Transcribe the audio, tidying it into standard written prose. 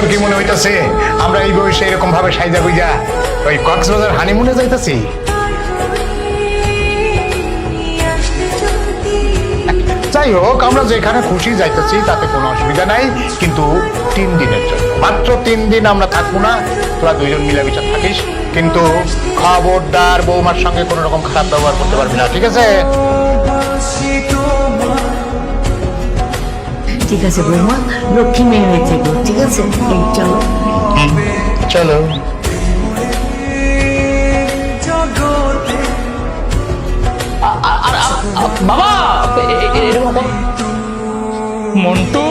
তোর কি মনে হইতাছে আমরা এই বয়সে এরকম ভাবে সাইজা গুইজা ওই কক্সবাজার হানিমুনে যাইতাছি? যাই হোক, আমরা যেখানে খুশি যাইতেছি তাতে কোনো অসুবিধা নাই, কিন্তু 3 দিনের জন্য, মাত্র 3 দিন আমরা থাকবো না। তোরা দুইজন মিলামিশা থাকিস, কিন্তু খবরদার বৌমার সঙ্গে কোনো রকম খারাপ ব্যবহার করতে পারবি না, ঠিক আছে? ঠিক আছে বৌমা, লক্ষ্মী মেয়ে হয়ে থেকো, ঠিক আছে? এই চলো। চলো। বাবা এরকম মন্টু